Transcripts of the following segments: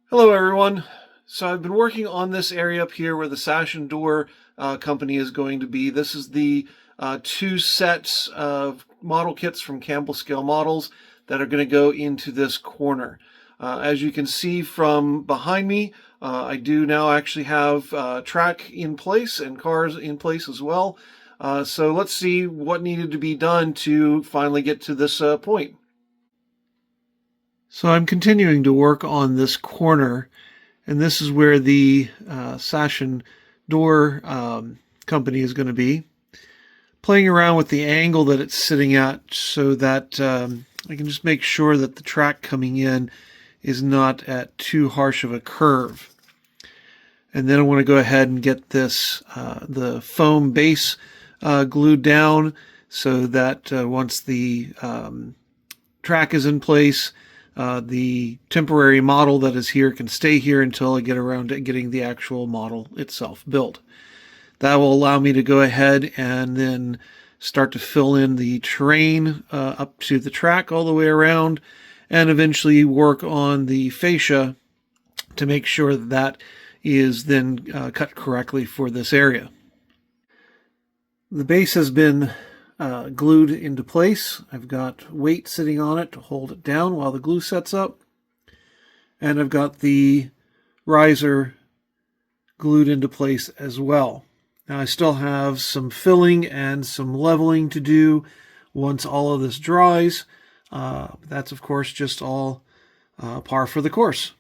Hello everyone. So I've been working on this area up here where the Sash and Door Company is going to be. This is the two sets of model kits from Campbell Scale Models that are going to go into this corner. As you can see from behind me, I do now actually have track in place and cars in place as well. So let's see what needed to be done to finally get to this point. So I'm continuing to work on this corner, and this is where the Sash and Door Company is going to be. Playing around with the angle that it's sitting at so that I can just make sure that the track coming in is not at too harsh of a curve. And then I want to go ahead and get this the foam base glued down so that once the track is in place, the temporary model that is here can stay here until I get around to getting the actual model itself built. That will allow me to go ahead and then start to fill in the terrain up to the track all the way around, and eventually work on the fascia to make sure that that is then cut correctly for this area. The base has been glued into place. I've got weight sitting on it to hold it down while the glue sets up. And I've got the riser glued into place as well. Now I still have some filling and some leveling to do once all of this dries. That's of course just all par for the course.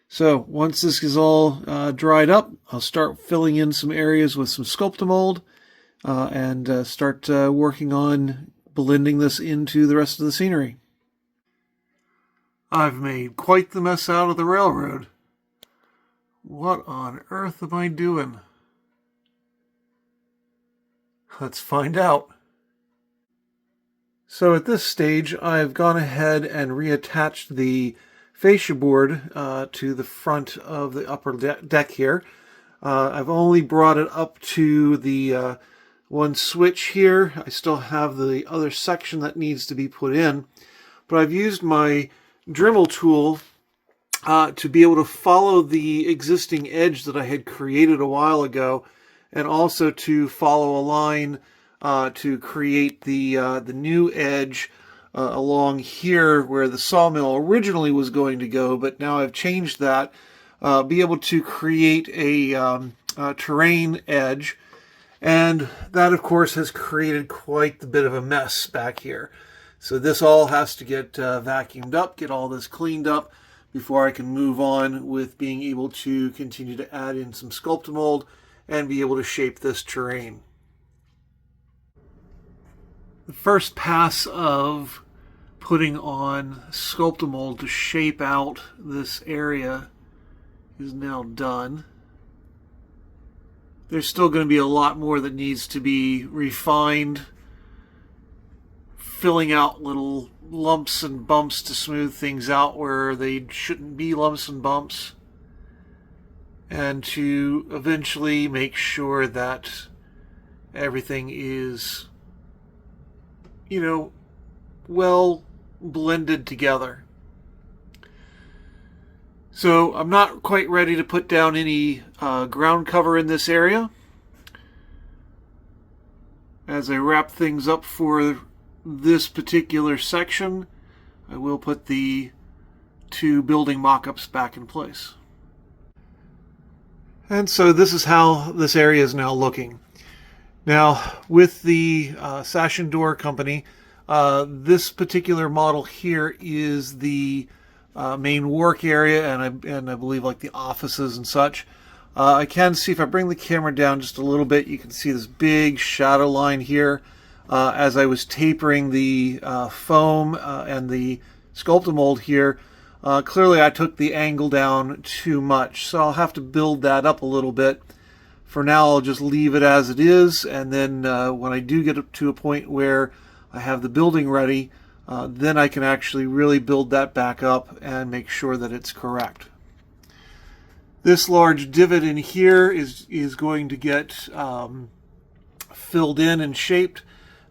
So once this is all dried up, I'll start filling in some areas with some Sculptamold. And start working on blending this into the rest of the scenery. I've made quite the mess out of the railroad. What on earth am I doing? Let's find out. So at this stage, I've gone ahead and reattached the fascia board to the front of the upper deck here. I've only brought it up to the one switch here. I still have the other section that needs to be put in, but I've used my Dremel tool to be able to follow the existing edge that I had created a while ago, and also to follow a line to create the new edge along here where the sawmill originally was going to go, but now I've changed that. Be able to create a terrain edge. And that, of course, has created quite the bit of a mess back here. So this all has to get vacuumed up, get all this cleaned up before I can move on with being able to continue to add in some Sculptamold and be able to shape this terrain. The first pass of putting on Sculptamold to shape out this area is now done. There's still going to be a lot more that needs to be refined, filling out little lumps and bumps to smooth things out where they shouldn't be lumps and bumps, and to eventually make sure that everything is, well blended together. So I'm not quite ready to put down any ground cover in this area. As I wrap things up for this particular section, I will put the two building mock-ups back in place. And so this is how this area is now looking. Now with the Sash and Door Company, this particular model here is the main work area, and I believe like the offices and such. I can see, if I bring the camera down just a little bit, you can see this big shadow line here. As I was tapering the foam and the Sculptamold here, clearly I took the angle down too much, so I'll have to build that up a little bit. For now, I'll just leave it as it is, and then when I do get to a point where I have the building ready, then I can actually really build that back up and make sure that it's correct. This large divot in here is going to get filled in and shaped,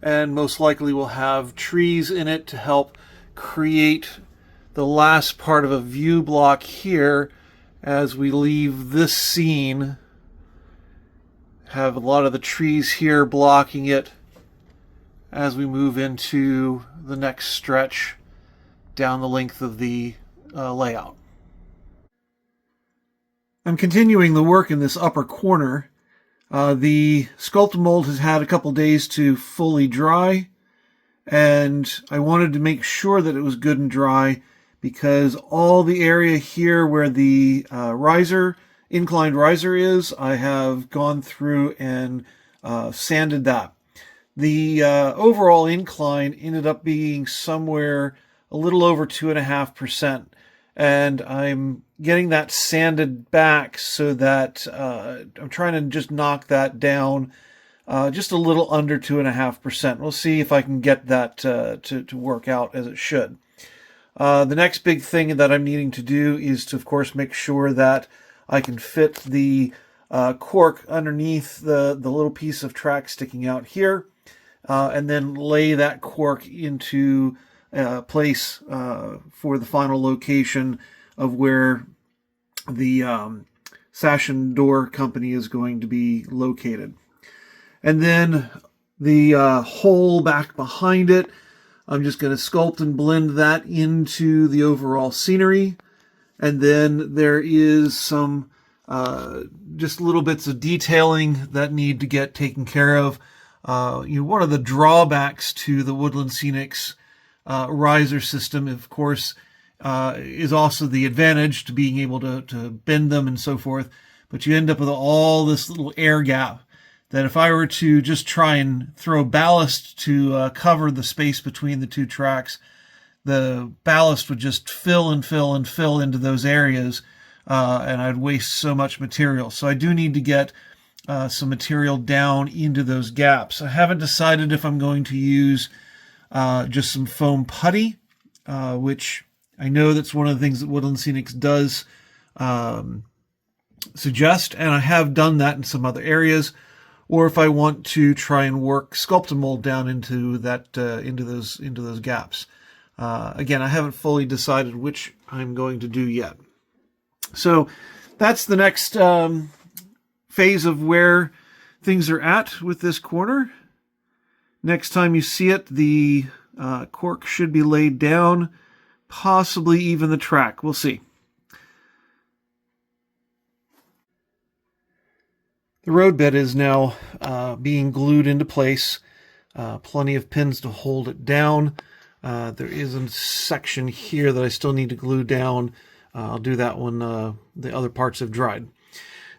and most likely will have trees in it to help create the last part of a view block here as we leave this scene. Have a lot of the trees here blocking it as we move into the next stretch down the length of the layout. I'm continuing the work in this upper corner. The sculpt mold has had a couple days to fully dry, and I wanted to make sure that it was good and dry because all the area here where the inclined riser is, I have gone through and sanded that. The overall incline ended up being somewhere a little over 2.5%, and I'm getting that sanded back so that I'm trying to just knock that down just a little under 2.5%. We'll see if I can get that to work out as it should. The next big thing that I'm needing to do is to, of course, make sure that I can fit the cork underneath the little piece of track sticking out here, and then lay that cork into place for the final location of where the Sash and Door Company is going to be located. And then the hole back behind it, I'm just going to sculpt and blend that into the overall scenery. And then there is some just little bits of detailing that need to get taken care of. One of the drawbacks to the Woodland Scenics riser system, of course, is also the advantage to being able to bend them and so forth. But you end up with all this little air gap that if I were to just try and throw ballast to cover the space between the two tracks, the ballast would just fill and fill and fill into those areas, and I'd waste so much material. So I do need to get some material down into those gaps. I haven't decided if I'm going to use just some foam putty, which I know that's one of the things that Woodland Scenics does suggest, and I have done that in some other areas, or if I want to try and work sculpt and mold down into that into those gaps. Again, I haven't fully decided which I'm going to do yet. So that's the next phase of where things are at with this corner. Next time you see it, the cork should be laid down, possibly even the track. We'll see. The roadbed is now being glued into place. Plenty of pins to hold it down. There is a section here that I still need to glue down. I'll do that when the other parts have dried.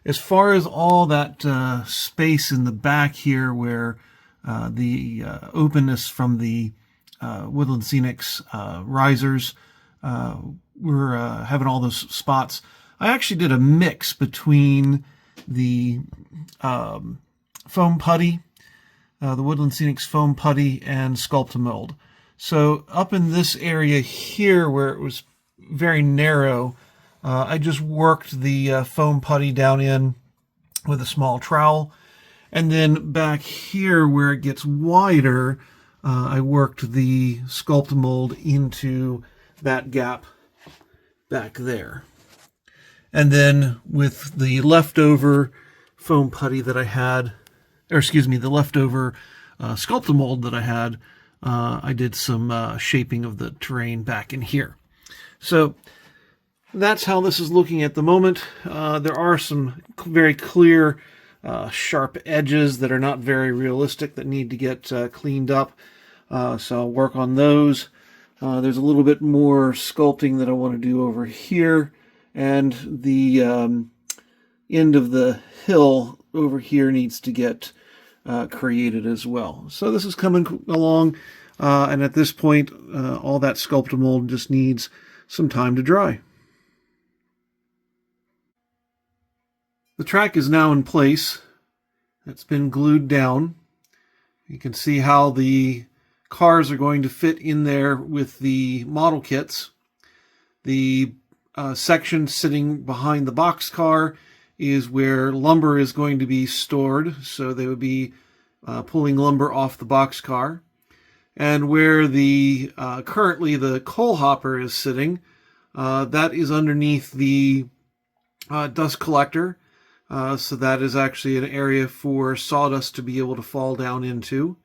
As far as all that space in the back here where the openness from the Woodland Scenics risers, we're having all those spots. I actually did a mix between the foam putty, the Woodland Scenics foam putty, and sculpt and mold. So up in this area here where it was very narrow, I just worked the foam putty down in with a small trowel. And then back here where it gets wider, I worked the sculpt and mold into that gap back there. And then with the leftover foam putty that I had, the leftover sculpt and mold that I had, I did some shaping of the terrain back in here. So that's how this is looking at the moment. There are some very clear, sharp edges that are not very realistic that need to get cleaned up. So I'll work on those. There's a little bit more sculpting that I want to do over here. And the end of the hill over here needs to get created as well. So this is coming along. And at this point, all that sculpt and mold just needs some time to dry. The track is now in place. It's been glued down. You can see how the cars are going to fit in there with the model kits. The section sitting behind the box car is where lumber is going to be stored. So they would be pulling lumber off the box car. And where the currently the coal hopper is sitting, That is underneath the dust collector. So that is actually an area for sawdust to be able to fall down into.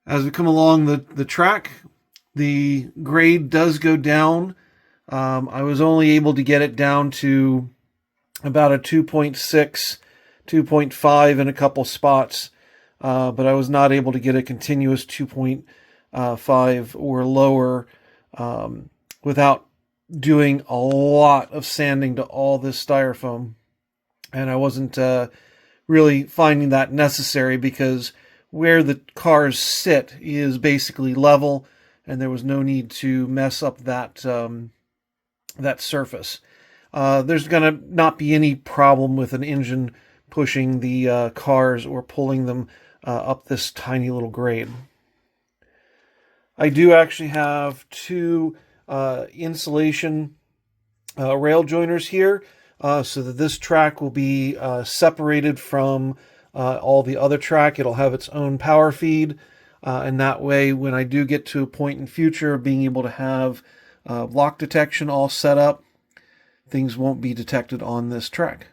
As we come along the track, the grade does go down. I was only able to get it down to about a 2.6, 2.5 in a couple spots, but I was not able to get a continuous 2.5 or lower without doing a lot of sanding to all this styrofoam. And I wasn't really finding that necessary because where the cars sit is basically level, and there was no need to mess up that that surface. There's going to not be any problem with an engine pushing the cars or pulling them up this tiny little grade. I do actually have two insulation rail joiners here, so that this track will be separated from all the other track. It'll have its own power feed, and that way when I do get to a point in future being able to have lock detection all set up, things won't be detected on this track.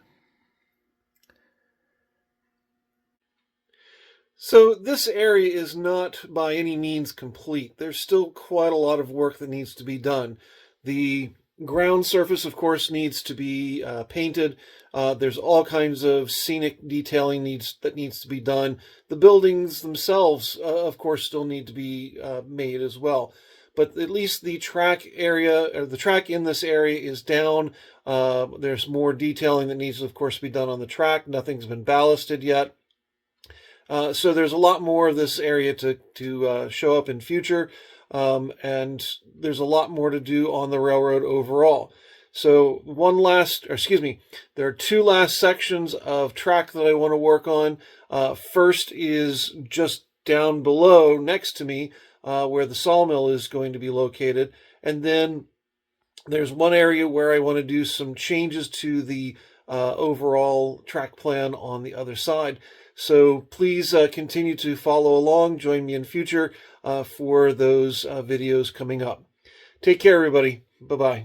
So this area is not by any means complete. There's still quite a lot of work that needs to be done. The ground surface, of course, needs to be painted. There's all kinds of scenic detailing that needs to be done. The buildings themselves, of course, still need to be made as well. But at least the track area, or the track in this area, is down. There's more detailing that needs to, of course, be done on the track. Nothing's been ballasted yet. So there's a lot more of this area to show up in future, and there's a lot more to do on the railroad overall. So there are two last sections of track that I want to work on. First is just down below next to me, where the sawmill is going to be located, and then there's one area where I want to do some changes to the overall track plan on the other side. So please continue to follow along. Join me in future for those videos coming up. Take care, everybody. Bye-bye.